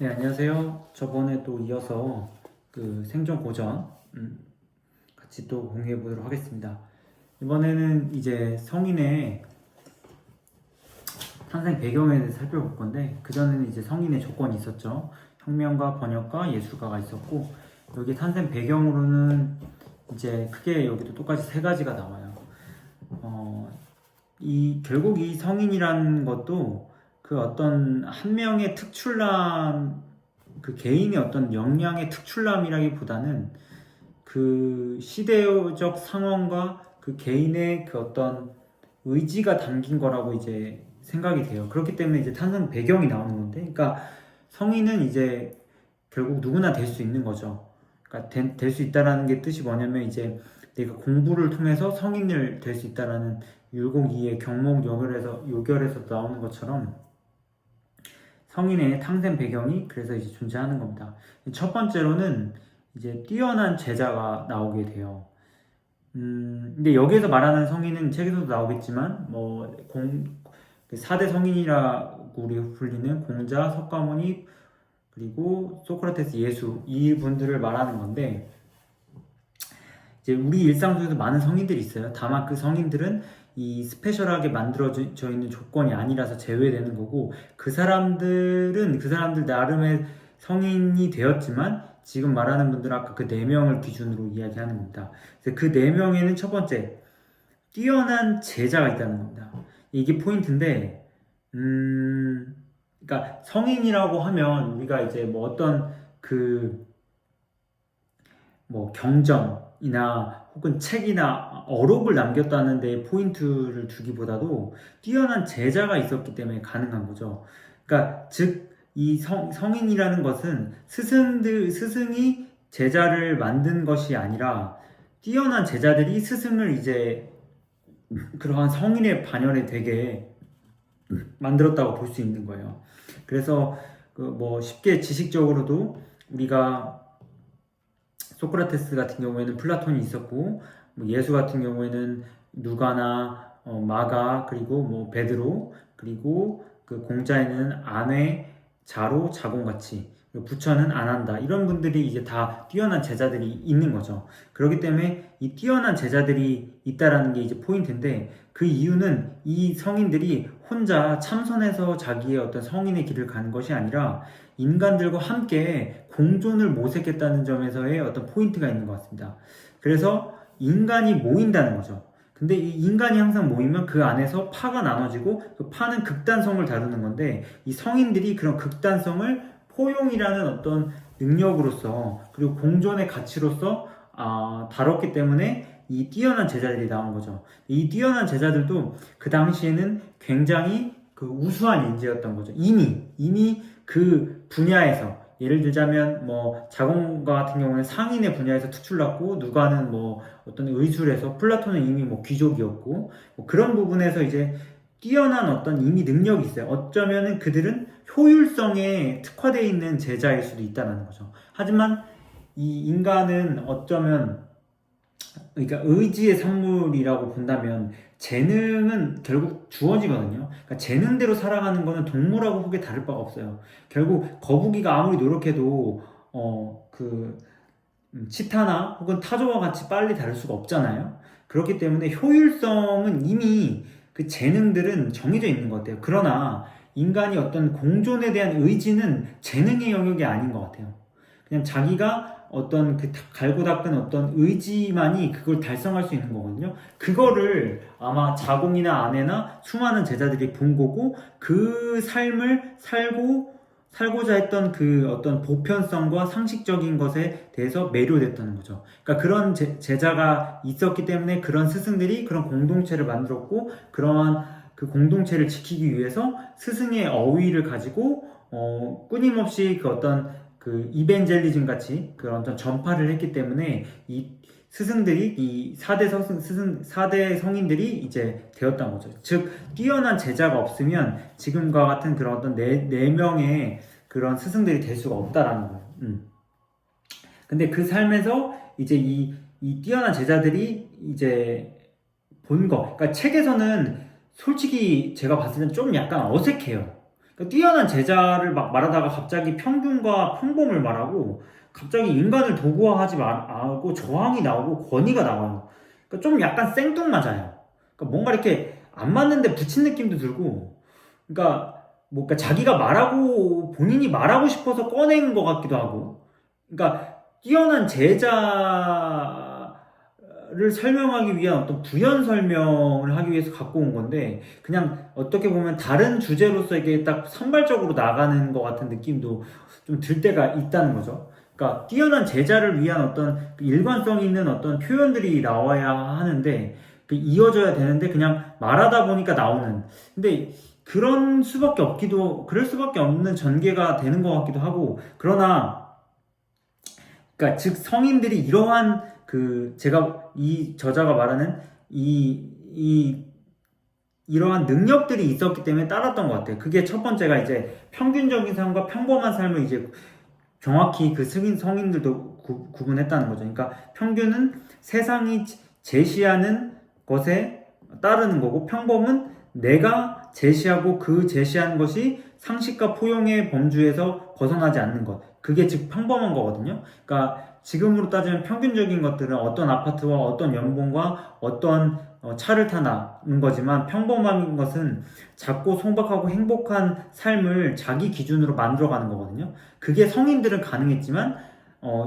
네, 안녕하세요. 저번에 또 이어서 그 생존 고전 같이 또 공유해 보도록 하겠습니다. 이번에는 이제 성인의 탄생 배경에 대해서 살펴볼 건데, 그전에는 이제 성인의 조건이 있었죠. 혁명가, 번역가, 예술가가 있었고, 여기 탄생 배경으로는 이제 크게 여기도 똑같이 세 가지가 나와요. 결국 이 성인이라는 것도 그 어떤 한 명의 특출남, 그 개인의 어떤 역량의 특출남이라기보다는 그 시대적 상황과 그 개인의 그 어떤 의지가 담긴 거라고 이제 생각이 돼요. 그렇기 때문에 이제 탄생 배경이 나오는 건데, 그러니까 성인은 이제 결국 누구나 될 수 있는 거죠. 그러니까 될 수 있다라는 게 뜻이 뭐냐면, 이제 내가 공부를 통해서 성인을 될 수 있다라는 율곡2의 경목 요결에서 나오는 것처럼 성인의 탄생 배경이 그래서 이제 존재하는 겁니다. 첫 번째로는 이제 뛰어난 제자가 나오게 돼요. 근데 여기에서 말하는 성인은 책에서도 나오겠지만, 뭐, 4대 성인이라고 우리 불리는 공자, 석가모니, 그리고 소크라테스, 예수, 이 분들을 말하는 건데, 이제 우리 일상 속에서 많은 성인들이 있어요. 다만 그 성인들은 이 스페셜하게 만들어져 있는 조건이 아니라서 제외되는 거고, 그 사람들 나름의 성인이 되었지만, 지금 말하는 분들은 아까 그 4명을 기준으로 이야기하는 겁니다. 그래서 그 4명에는 첫 번째, 뛰어난 제자가 있다는 겁니다. 이게 포인트인데, 그러니까 성인이라고 하면 우리가 이제 뭐 어떤 뭐 경전이나 혹은 책이나 어록을 남겼다는 데 포인트를 두기보다도 뛰어난 제자가 있었기 때문에 가능한 거죠. 그러니까 즉 이 성인이라는 것은 스승이 제자를 만든 것이 아니라 뛰어난 제자들이 스승을 이제 그러한 성인의 반열에 되게 만들었다고 볼 수 있는 거예요. 그래서 뭐 쉽게 지식적으로도 우리가 소크라테스 같은 경우에는 플라톤이 있었고, 뭐 예수 같은 경우에는 누가나 마가, 그리고 뭐 베드로, 그리고 그 공자에는 아뇌, 자로, 자공같이, 부처는 안한다, 이런 분들이 이제 다 뛰어난 제자들이 있는 거죠. 그렇기 때문에 이 뛰어난 제자들이 있다라는 게 이제 포인트인데, 그 이유는 이 성인들이 혼자 참선해서 자기의 어떤 성인의 길을 가는 것이 아니라 인간들과 함께 공존을 모색했다는 점에서의 어떤 포인트가 있는 것 같습니다. 그래서 인간이 모인다는 거죠. 근데 이 인간이 항상 모이면 그 안에서 파가 나눠지고, 그 파는 극단성을 다루는 건데, 이 성인들이 그런 극단성을 포용이라는 어떤 능력으로서, 그리고 공존의 가치로서 다뤘기 때문에 이 뛰어난 제자들이 나온 거죠. 이 뛰어난 제자들도 그 당시에는 굉장히 그 우수한 인재였던 거죠. 이미 그 분야에서, 예를 들자면 뭐 자공가 같은 경우는 상인의 분야에서 특출났고, 누가는 뭐 어떤 의술에서, 플라톤은 이미 뭐 귀족이었고, 뭐 그런 부분에서 이제 뛰어난 어떤 이미 능력이 있어요. 어쩌면은 그들은 효율성에 특화되어 있는 제자일 수도 있다는 거죠. 하지만 이 인간은 어쩌면, 그러니까 의지의 산물이라고 본다면 재능은 결국 주어지거든요. 그러니까 재능대로 살아가는 거는 동물하고 크게 다를 바가 없어요. 결국 거북이가 아무리 노력해도 치타나 혹은 타조와 같이 빨리 다를 수가 없잖아요. 그렇기 때문에 효율성은 이미 그 재능들은 정해져 있는 것 같아요. 그러나 인간이 어떤 공존에 대한 의지는 재능의 영역이 아닌 것 같아요. 그냥 자기가 어떤 그 갈고 닦은 어떤 의지만이 그걸 달성할 수 있는 거거든요. 그거를 아마 자공이나 아내나 수많은 제자들이 본 거고, 그 삶을 살고자 했던 그 어떤 보편성과 상식적인 것에 대해서 매료됐다는 거죠. 그러니까 그런 제자가 있었기 때문에 그런 스승들이 그런 공동체를 만들었고, 그러한 그 공동체를 지키기 위해서 스승의 어휘를 가지고 끊임없이 그 어떤 그 이벤젤리즘 같이 그런 어떤 전파를 했기 때문에 이 스승들이, 이 4대 성인들이 이제 되었던 거죠. 즉, 뛰어난 제자가 없으면 지금과 같은 그런 어떤 네 명의 그런 스승들이 될 수가 없다라는 거예요. 근데 그 삶에서 이제 이 뛰어난 제자들이 이제 본 거, 그러니까 책에서는 솔직히 제가 봤을 땐 좀 약간 어색해요. 그러니까 뛰어난 제자를 막 말하다가 갑자기 평균과 평범을 말하고 갑자기 인간을 도구화하지 말고 저항이 나오고 권위가 나와요. 그러니까 좀 약간 생뚱맞아요. 그러니까 뭔가 이렇게 안 맞는데 붙인 느낌도 들고, 그러니까 뭐 그러니까 자기가 말하고 본인이 말하고 싶어서 꺼낸 것 같기도 하고, 그러니까 뛰어난 제자를 설명하기 위한 어떤 부연 설명을 하기 위해서 갖고 온 건데, 그냥 어떻게 보면 다른 주제로서 이게 딱 산발적으로 나가는 것 같은 느낌도 좀 들 때가 있다는 거죠. 그러니까 뛰어난 제자를 위한 어떤 일관성 있는 어떤 표현들이 나와야 하는데, 이어져야 되는데 그냥 말하다 보니까 나오는. 근데 그럴 수밖에 없는 전개가 되는 것 같기도 하고, 그러나 그러니까 즉 성인들이 이러한 제가 이 저자가 말하는 이 이러한 능력들이 있었기 때문에 따랐던 것 같아요. 그게 첫 번째가 이제 평균적인 삶과 평범한 삶을 이제 정확히 그 승인 성인들도 구분했다는 거죠. 그러니까 평균은 세상이 제시하는 것에 따르는 거고, 평범은 내가 제시하고 그 제시한 것이 상식과 포용의 범주에서 벗어나지 않는 것. 그게 즉 평범한 거거든요. 그러니까 지금으로 따지면 평균적인 것들은 어떤 아파트와 어떤 연봉과 어떤 차를 타는 거지만, 평범한 것은 작고 소박하고 행복한 삶을 자기 기준으로 만들어가는 거거든요. 그게 성인들은 가능했지만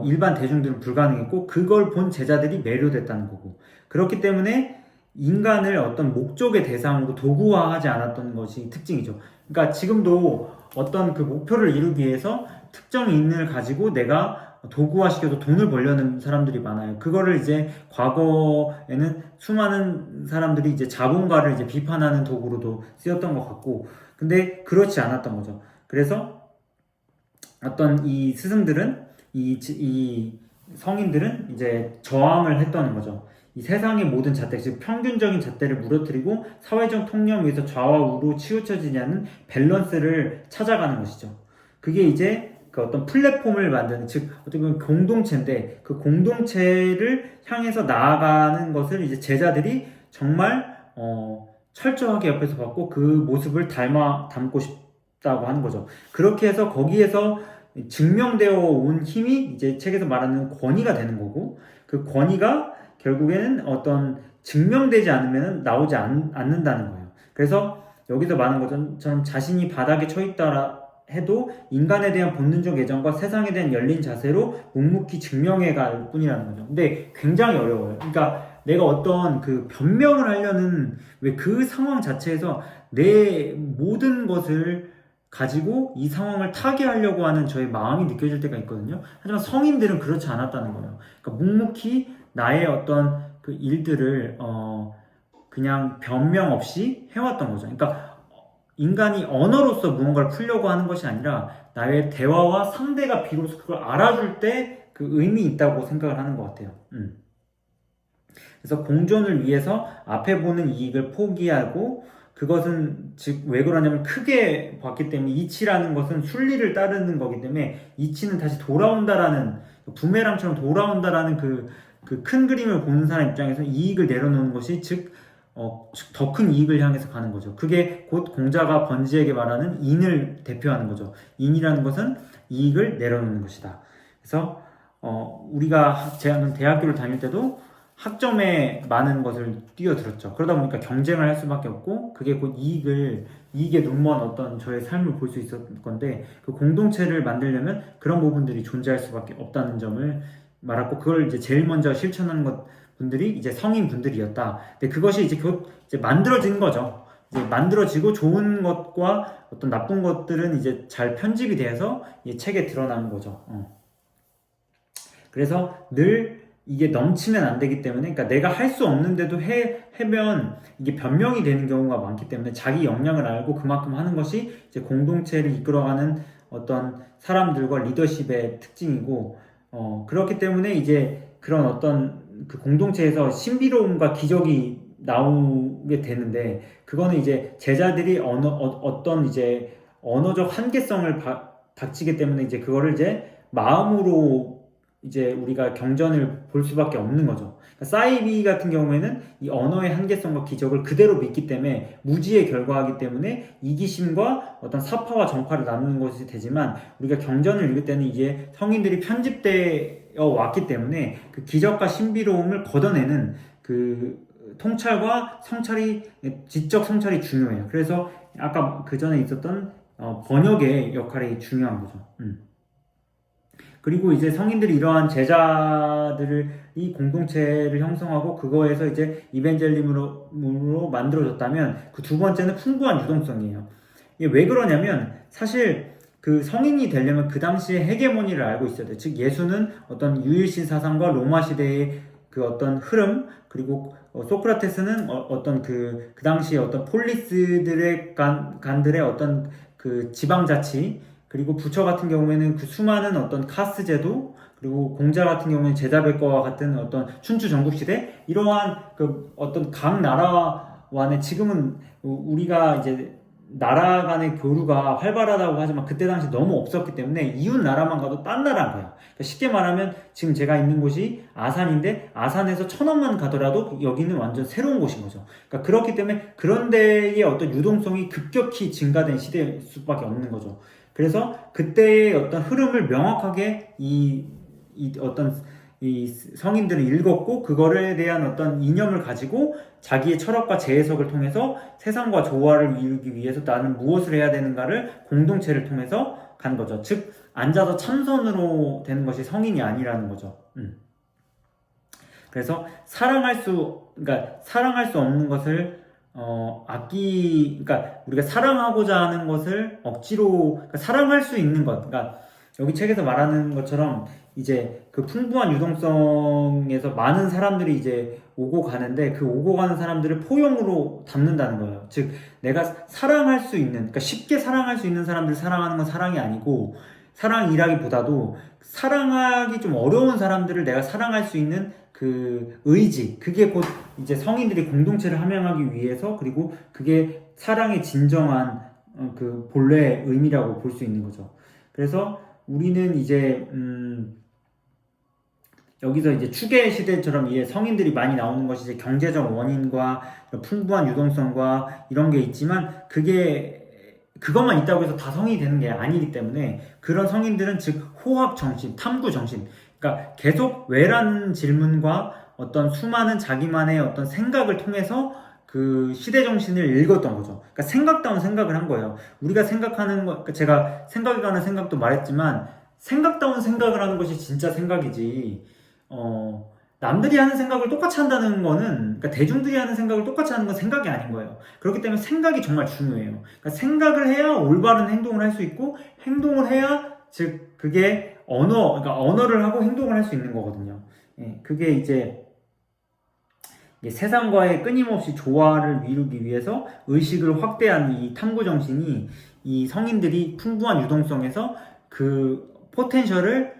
일반 대중들은 불가능했고, 그걸 본 제자들이 매료됐다는 거고, 그렇기 때문에 인간을 어떤 목적의 대상으로 도구화하지 않았던 것이 특징이죠. 그러니까 지금도 어떤 그 목표를 이루기 위해서 특정 인을 가지고 내가 도구화시켜서 돈을 벌려는 사람들이 많아요. 그거를 이제 과거에는 수많은 사람들이 이제 자본가를 이제 비판하는 도구로도 쓰였던 것 같고, 근데 그렇지 않았던 거죠. 그래서 어떤 이 스승들은 이 성인들은 이제 저항을 했다는 거죠. 이 세상의 모든 잣대, 즉 평균적인 잣대를 무너뜨리고 사회적 통념 위에서 좌와 우로 치우쳐지지 않는 밸런스를 찾아가는 것이죠. 그게 이제 그 어떤 플랫폼을 만드는, 즉 어떻게 보면 공동체인데, 그 공동체를 향해서 나아가는 것을 이제 제자들이 정말 철저하게 옆에서 봤고, 그 모습을 담고 싶다고 하는 거죠. 그렇게 해서 거기에서 증명되어 온 힘이 이제 책에서 말하는 권위가 되는 거고, 그 권위가 결국에는 어떤 증명되지 않으면 나오지 않는다는 거예요. 그래서 여기서 말하는 것처럼 자신이 바닥에 처있다 해도 인간에 대한 본능적 애정과 세상에 대한 열린 자세로 묵묵히 증명해 갈 뿐이라는 거죠. 근데 굉장히 어려워요. 그러니까 내가 어떤 그 변명을 하려는, 왜 그 상황 자체에서 내 모든 것을 가지고 이 상황을 타개하려고 하는 저의 마음이 느껴질 때가 있거든요. 하지만 성인들은 그렇지 않았다는 거예요. 그러니까 묵묵히 나의 어떤 그 일들을 그냥 변명 없이 해왔던 거죠. 그러니까 인간이 언어로서 무언가를 풀려고 하는 것이 아니라 나의 대화와 상대가 비로소 그걸 알아줄 때 그 의미 있다고 생각을 하는 것 같아요. 그래서 공존을 위해서 앞에 보는 이익을 포기하고, 그것은 즉 왜 그러냐면 크게 봤기 때문에, 이치라는 것은 순리를 따르는 거기 때문에 이치는 다시 돌아온다라는, 부메랑처럼 돌아온다라는 그 큰 그림을 보는 사람 입장에서 이익을 내려놓는 것이 즉 더 큰 이익을 향해서 가는 거죠. 그게 곧 공자가 번지에게 말하는 인을 대표하는 거죠. 인이라는 것은 이익을 내려놓는 것이다. 그래서 제가 대학교를 다닐 때도 학점에 많은 것을 뛰어들었죠. 그러다 보니까 경쟁을 할 수밖에 없고, 그게 곧 이익에 눈먼 어떤 저의 삶을 볼 수 있었던 건데, 그 공동체를 만들려면 그런 부분들이 존재할 수밖에 없다는 점을 말했고, 그걸 이제 제일 먼저 실천하는 분들이 이제 성인 분들이었다. 근데 그것이 이제 이제 만들어진 거죠. 이제 만들어지고 좋은 것과 어떤 나쁜 것들은 이제 잘 편집이 돼서 이 책에 드러나는 거죠. 그래서 늘 이게 넘치면 안 되기 때문에, 그러니까 내가 할 수 없는데도 해면 이게 변명이 되는 경우가 많기 때문에, 자기 역량을 알고 그만큼 하는 것이 이제 공동체를 이끌어가는 어떤 사람들과 리더십의 특징이고, 그렇기 때문에 이제 그런 어떤 그 공동체에서 신비로움과 기적이 나오게 되는데, 그거는 이제 제자들이 어떤 이제 언어적 한계성을 닥치기 때문에 이제 그거를 이제 마음으로 이제 우리가 경전을 볼 수밖에 없는 거죠. 그러니까 사이비 같은 경우에는 이 언어의 한계성과 기적을 그대로 믿기 때문에 무지의 결과이기 때문에 이기심과 어떤 사파와 정파를 나누는 것이 되지만, 우리가 경전을 읽을 때는 이제 성인들이 편집되어 왔기 때문에 그 기적과 신비로움을 걷어내는 그 통찰과 성찰이, 지적 성찰이 중요해요. 그래서 아까 그 전에 있었던 번역의 역할이 중요한 거죠. 그리고 이제 성인들이 이러한 제자들이 공동체를 형성하고 그거에서 이제 이벤젤리즘으로 만들어졌다면, 그 두 번째는 풍부한 유동성이에요. 이게 왜 그러냐면, 사실 그 성인이 되려면 그 당시에 헤게모니를 알고 있어야 돼요. 즉 예수는 어떤 유일신 사상과 로마 시대의 그 어떤 흐름, 그리고 소크라테스는 어떤 그 당시에 어떤 폴리스들의 간들의 어떤 그 지방자치, 그리고 부처 같은 경우에는 그 수많은 어떤 카스 제도, 그리고 공자 같은 경우는 제자백과와 같은 어떤 춘추 전국시대, 이러한 그 어떤 각 나라와는, 지금은 우리가 이제 나라 간의 교류가 활발하다고 하지만 그때 당시 너무 없었기 때문에 이웃 나라만 가도 딴 나라인 거야. 그러니까 쉽게 말하면 지금 제가 있는 곳이 아산인데 아산에서 천원만 가더라도 여기는 완전 새로운 곳인 거죠. 그러니까 그렇기 때문에 그런 데의 어떤 유동성이 급격히 증가된 시대일 수밖에 없는 거죠. 그래서 그때의 어떤 흐름을 명확하게 이 성인들은 읽었고, 그거에 대한 어떤 이념을 가지고 자기의 철학과 재해석을 통해서 세상과 조화를 이루기 위해서 나는 무엇을 해야 되는가를 공동체를 통해서 간 거죠. 즉 앉아서 참선으로 되는 것이 성인이 아니라는 거죠. 그래서 사랑할 수 없는 것을 그러니까 우리가 사랑하고자 하는 것을 억지로, 그러니까 사랑할 수 있는 것, 그러니까 여기 책에서 말하는 것처럼 이제 그 풍부한 유동성에서 많은 사람들이 이제 오고 가는데, 그 오고 가는 사람들을 포용으로 담는다는 거예요. 즉 내가 사랑할 수 있는, 그러니까 쉽게 사랑할 수 있는 사람들 사랑하는 건 사랑이 아니고, 사랑이라기보다도 사랑하기 좀 어려운 사람들을 내가 사랑할 수 있는 그 의지, 그게 곧 이제 성인들이 공동체를 함양하기 위해서, 그리고 그게 사랑의 진정한 그 본래의 의미라고 볼 수 있는 거죠. 그래서 우리는 이제 여기서 이제 추계 시대처럼 이제 성인들이 많이 나오는 것이 이제 경제적 원인과 풍부한 유동성과 이런 게 있지만, 그것만 있다고 해서 다 성인이 되는 게 아니기 때문에, 그런 성인들은 즉 호학 정신, 탐구 정신, 그러니까 계속 왜라는 질문과 어떤 수많은 자기만의 어떤 생각을 통해서 그 시대 정신을 읽었던 거죠. 그러니까 생각다운 생각을 한 거예요. 우리가 생각하는 거, 그러니까 제가 생각에 관한 생각도 말했지만, 생각다운 생각을 하는 것이 진짜 생각이지, 남들이 하는 생각을 똑같이 한다는 거는, 그러니까 대중들이 하는 생각을 똑같이 하는 건 생각이 아닌 거예요. 그렇기 때문에 생각이 정말 중요해요. 그러니까 생각을 해야 올바른 행동을 할 수 있고, 행동을 해야 즉 그게 그러니까 언어를 하고 행동을 할 수 있는 거거든요. 그게 이제 세상과의 끊임없이 조화를 이루기 위해서 의식을 확대한 이 탐구 정신이, 이 성인들이 풍부한 유동성에서 그 포텐셜을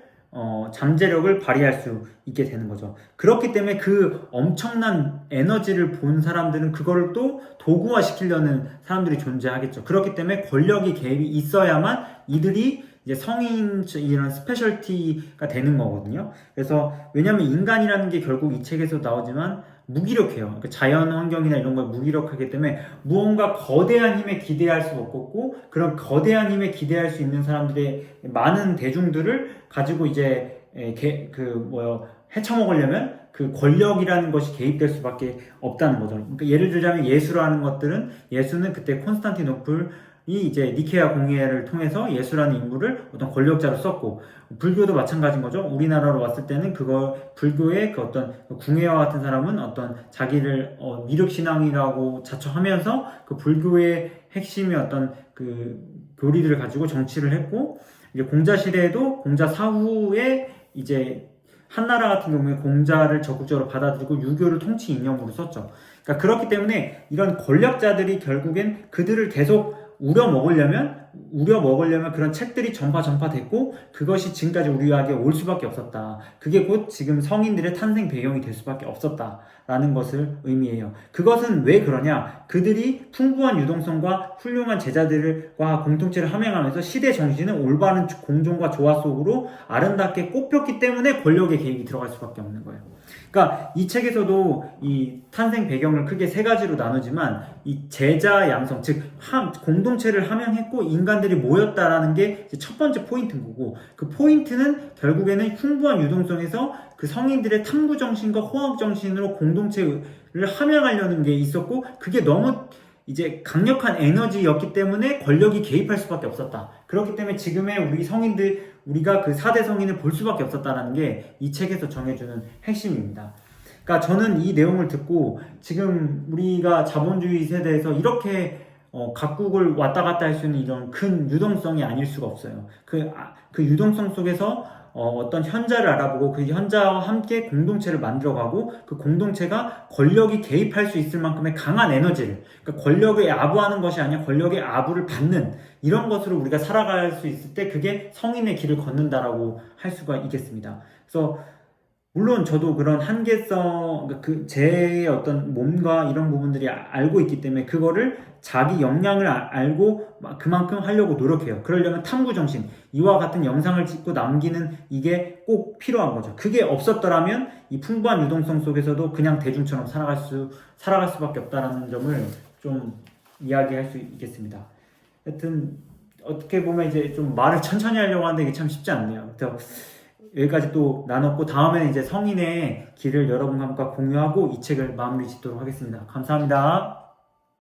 잠재력을 발휘할 수 있게 되는 거죠. 그렇기 때문에 그 엄청난 에너지를 본 사람들은 그거를 또 도구화 시키려는 사람들이 존재하겠죠. 그렇기 때문에 권력이 개입이 있어야만 이들이 이제 성인 이런 스페셜티가 되는 거거든요. 그래서 왜냐하면 인간이라는 게 결국 이 책에서 나오지만 무기력해요. 그러니까 자연 환경이나 이런 걸 무기력하기 때문에 무언가 거대한 힘에 기대할 수 없고, 그런 거대한 힘에 기대할 수 있는 사람들의 많은 대중들을 가지고 이제 헤쳐먹으려면 그 권력이라는 것이 개입될 수밖에 없다는 거죠. 그러니까 예를 들자면 예수라는 것들은, 예수는 그때 콘스탄티노플이 이제 니케아 공의회를 통해서 예수라는 인물을 어떤 권력자로 썼고, 불교도 마찬가지인 거죠. 우리나라로 왔을 때는 불교의 그 어떤 궁예와 같은 사람은 어떤 자기를 미륵신앙이라고 자처하면서 그 불교의 핵심의 어떤 그 교리들을 가지고 정치를 했고, 이제 공자 시대에도 공자 사후에 이제 한나라 같은 경우에 공자를 적극적으로 받아들이고 유교를 통치 이념으로 썼죠. 그러니까 그렇기 때문에 이런 권력자들이 결국엔 그들을 계속 우려먹으려면 우려 먹으려면 그런 책들이 전파됐고 그것이 지금까지 우리에게 올 수밖에 없었다. 그게 곧 지금 성인들의 탄생 배경이 될 수밖에 없었다라는 것을 의미해요. 그것은 왜 그러냐? 그들이 풍부한 유동성과 훌륭한 제자들과 공동체를 함양하면서 시대 정신은 올바른 공존과 조화 속으로 아름답게 꼽혔기 때문에 권력의 개입이 들어갈 수밖에 없는 거예요. 그러니까 이 책에서도 이 탄생 배경을 크게 세 가지로 나누지만 이 제자 양성, 즉 공동체를 함양했고 인간들이 모였다라는 게 첫 번째 포인트인 거고, 그 포인트는 결국에는 풍부한 유동성에서 그 성인들의 탐구 정신과 호학 정신으로 공동체를 함양하려는 게 있었고, 그게 너무 이제 강력한 에너지였기 때문에 권력이 개입할 수밖에 없었다. 그렇기 때문에 지금의 우리 성인들, 우리가 그 4대 성인을 볼 수밖에 없었다는 게 이 책에서 정해주는 핵심입니다. 그러니까 저는 이 내용을 듣고 지금 우리가 자본주의 세대에서 이렇게 각국을 왔다 갔다 할 수 있는 이런 큰 유동성이 아닐 수가 없어요. 그 유동성 속에서 어떤 현자를 알아보고 그 현자와 함께 공동체를 만들어가고 그 공동체가 권력이 개입할 수 있을 만큼의 강한 에너지를, 그러니까 권력을 아부하는 것이 아니라 권력의 아부를 받는 이런 것으로 우리가 살아갈 수 있을 때 그게 성인의 길을 걷는다라고 할 수가 있겠습니다. 그래서 물론 저도 그런 한계성, 제 어떤 몸과 이런 부분들이 알고 있기 때문에 그거를 자기 역량을 알고 그만큼 하려고 노력해요. 그러려면 탐구정신, 이와 같은 영상을 찍고 남기는 이게 꼭 필요한 거죠. 그게 없었더라면 이 풍부한 유동성 속에서도 그냥 대중처럼 살아갈 수밖에 없다는 점을 좀 이야기할 수 있겠습니다. 하여튼 어떻게 보면 이제 좀 말을 천천히 하려고 하는데 이게 참 쉽지 않네요. 그래서 여기까지 또 나눴고, 다음에는 이제 성인의 길을 여러분과 공유하고 이 책을 마무리 짓도록 하겠습니다. 감사합니다.